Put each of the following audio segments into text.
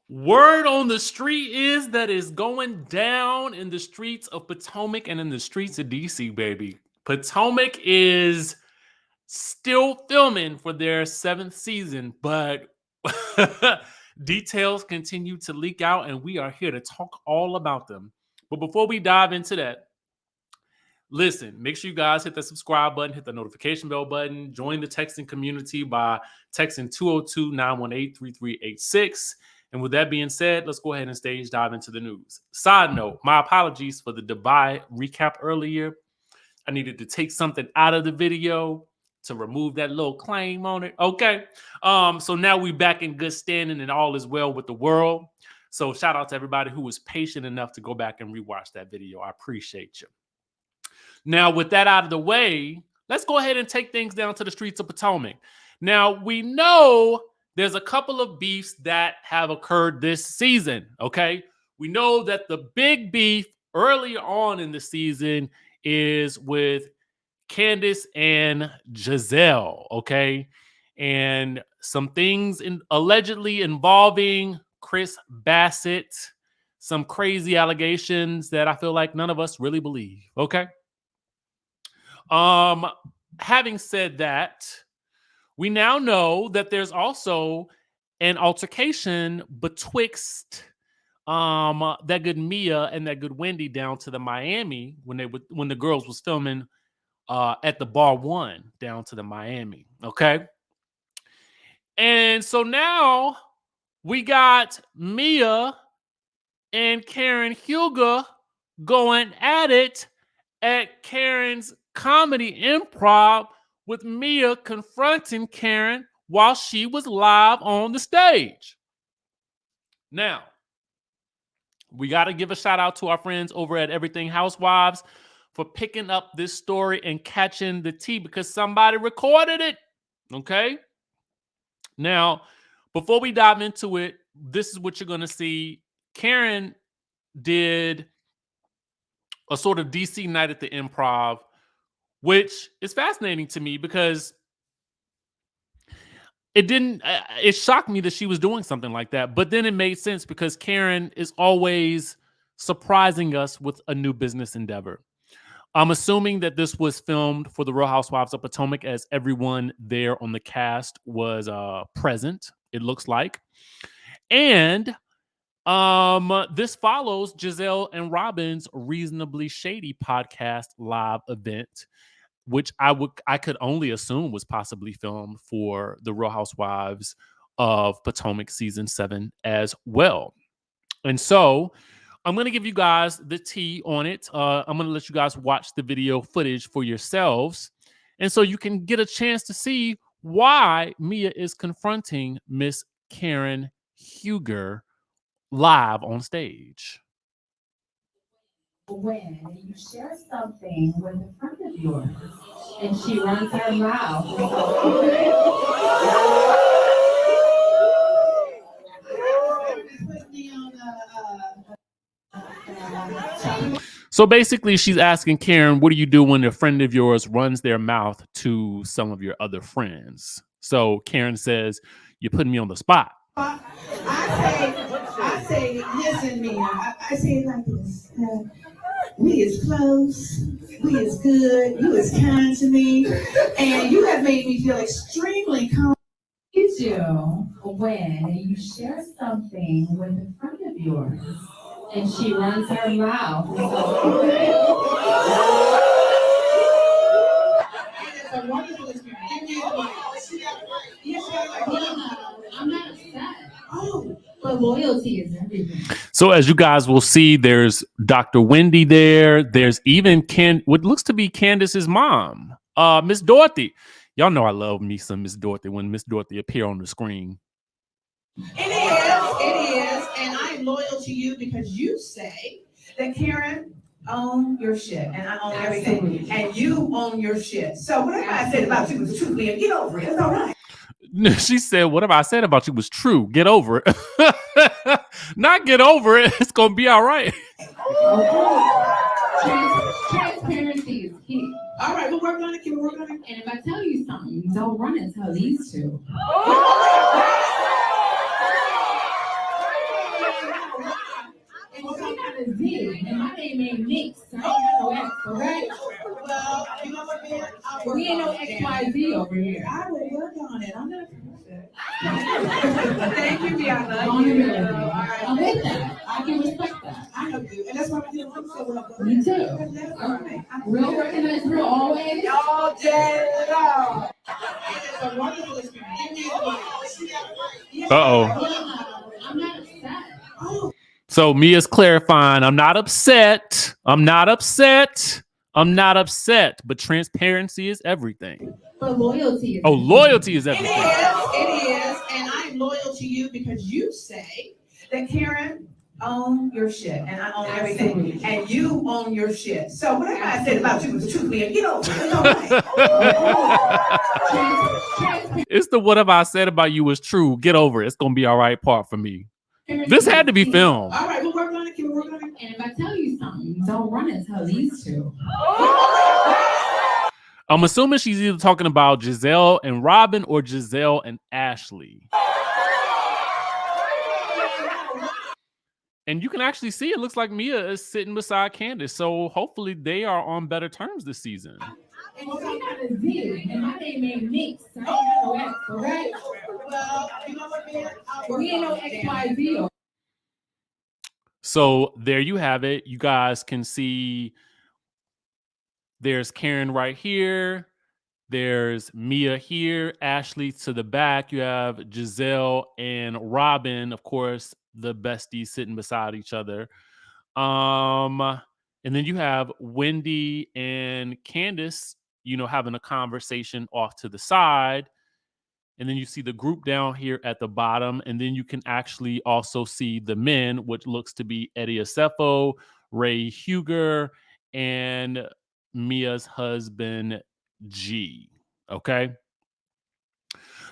Word on the street is that it's going down in the streets of Potomac and in the streets of DC, baby. Potomac is still filming for their seventh season, but details continue to leak out, and we are here to talk all about them. But before we dive into that, listen, make sure you guys hit the subscribe button, hit the notification bell button, join the texting community by texting 202-918-3386. And with that being said, let's go ahead and stage dive into the news. Side note, my apologies for the Dubai recap earlier. I needed to take something out of the video to remove that little claim on it. Okay. So now we're back in good standing and all is well with the world. So shout out to everybody who was patient enough to go back and rewatch that video. I appreciate you. Now, with that out of the way, let's go ahead and take things down to the streets of Potomac. Now, we know there's a couple of beefs that have occurred this season, okay? We know that the big beef earlier on in the season is with Candace and Giselle, okay? And some things allegedly involving Chris Bassett, some crazy allegations that I feel like none of us really believe, okay? Having said that, we now know that there's also an altercation betwixt that good Mia and that good Wendy down to the Miami when the girls was filming at the Bar One down to the Miami. Okay. And so now we got Mia and Karen Huger going at it at Karen's comedy improv, with Mia confronting Karen while she was live on the stage. Now, we got to give a shout out to our friends over at Everything Housewives for picking up this story and catching the tea because somebody recorded it. Okay. Now, before we dive into it, this is what you're going to see. Karen did a sort of DC night at the improv, which is fascinating to me because it shocked me that she was doing something like that. But then it made sense because Karen is always surprising us with a new business endeavor. I'm assuming that this was filmed for the Real Housewives of Potomac, as everyone there on the cast was present, it looks like. And this follows Giselle and Robin's Reasonably Shady podcast live event, which I could only assume was possibly filmed for the Real Housewives of Potomac season 7 as well. And so I'm going to give you guys the tea on it. I'm going to let you guys watch the video footage for yourselves. And so you can get a chance to see why Mia is confronting Miss Karen Huger live on stage. When you share something with a friend of yours and she runs her mouth. So basically, she's asking Karen, what do you do when a friend of yours runs their mouth to some of your other friends? So Karen says, you're putting me on the spot. I say, listen, Mia, I say it like this. We is close, we is good, you is kind to me, and you have made me feel extremely comfortable. You do when you share something with a friend of yours and she runs her mouth. It's a wonderful experience. I'm not upset. Oh, but loyalty is everything. So as you guys will see, there's Dr. Wendy there. There's even what looks to be Candace's mom, Miss Dorothy. Y'all know I love me some Miss Dorothy when Miss Dorothy appear on the screen. It is, and I am loyal to you because you say that Karen own your shit, and I own everything, and you own your shit. So whatever I said about you was true, Leah. Get over it. It's all right. She said, whatever I said about you was true. Get over it. Not get over it. It's going to be all right. Transparency is key. All right, we'll work on it. Can we work on it? And if I tell you something, don't run and tell these two. Well, we got a Z, and my name ain't Nix. I ain't got no X, okay? Well, you know what, man? We ain't no XYZ over here. I will work on it. I'm gonna fix it. Thank you, Bianca. I'm with that. I can respect that. I know you, and that's why we didn't so well. Me too. Real recognize real always. All day long. It is a wonderful experience. I'm not upset. Oh, So Mia's clarifying, I'm not upset. I'm not upset. I'm not upset. But transparency is everything. But loyalty is. Oh, loyalty is it everything. is, and I'm loyal to you because you say that Karen own your shit, and I own everything, and you own your shit. So whatever I said about you was the truth, man. Get over it. It's all right. It's the whatever I said about you was true. Get over it. It's gonna be all right part for me. This had to be filmed. All right, we'll work on it. Can we work on it? And if I tell you something, don't run and tell these two. I'm assuming she's either talking about Giselle and Robin or Giselle and Ashley. And you can actually see it looks like Mia is sitting beside Candace. So hopefully they are on better terms this season. Well, we got a Z, and my name ain't Nix. I ain't got no X, okay? Well, you know what, man? We ain't no XYZ. So there you have it. You guys can see there's Karen right here. There's Mia here, Ashley to the back. You have Giselle and Robin, of course, the besties sitting beside each other. And then you have Wendy and Candace, having a conversation off to the side. And then you see the group down here at the bottom. And then you can actually also see the men, which looks to be Eddie Acefo, Ray Huger, and Mia's husband, G. Okay.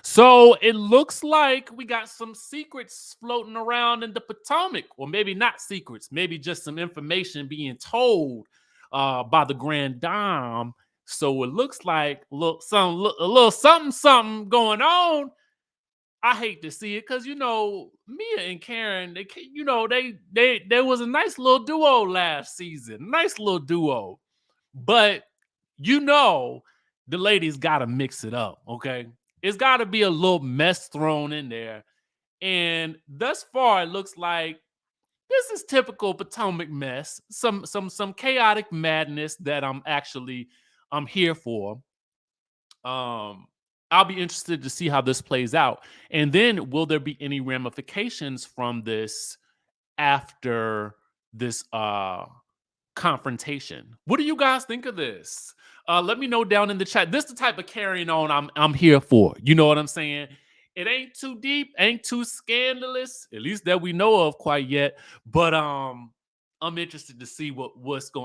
So it looks like we got some secrets floating around in the Potomac, or maybe not secrets, maybe just some information being told by the Grand Dame. So it looks like a little something going on. I hate to see it because Mia and Karen, there was a nice little duo last season, nice little duo, but the ladies got to mix it up, okay? It's got to be a little mess thrown in there. And thus far, it looks like this is typical Potomac mess. Some chaotic madness that I'm here for. I'll be interested to see how this plays out. And then will there be any ramifications from this after this confrontation? What do you guys think of this? Let me know down in the chat. This is the type of carrying on I'm here for. You know what I'm saying? It ain't too deep, ain't too scandalous, at least that we know of quite yet. But I'm interested to see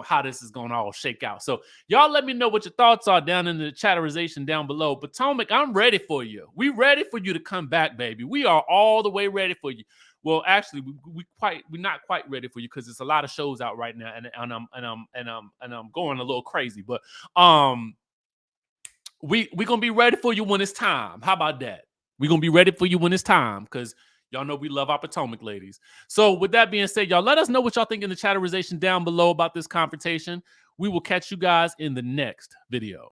how this is going to all shake out. So y'all let me know what your thoughts are down in the chatterization down below. Potomac, I'm ready for you. We ready for you to come back, baby. We are all the way ready for you. Well, actually, we're not quite ready for you because there's a lot of shows out right now, and I'm going a little crazy. But we gonna be ready for you when it's time. How about that? We gonna be ready for you when it's time because y'all know we love our Potomac ladies. So with that being said, y'all let us know what y'all think in the chatterization down below about this confrontation. We will catch you guys in the next video.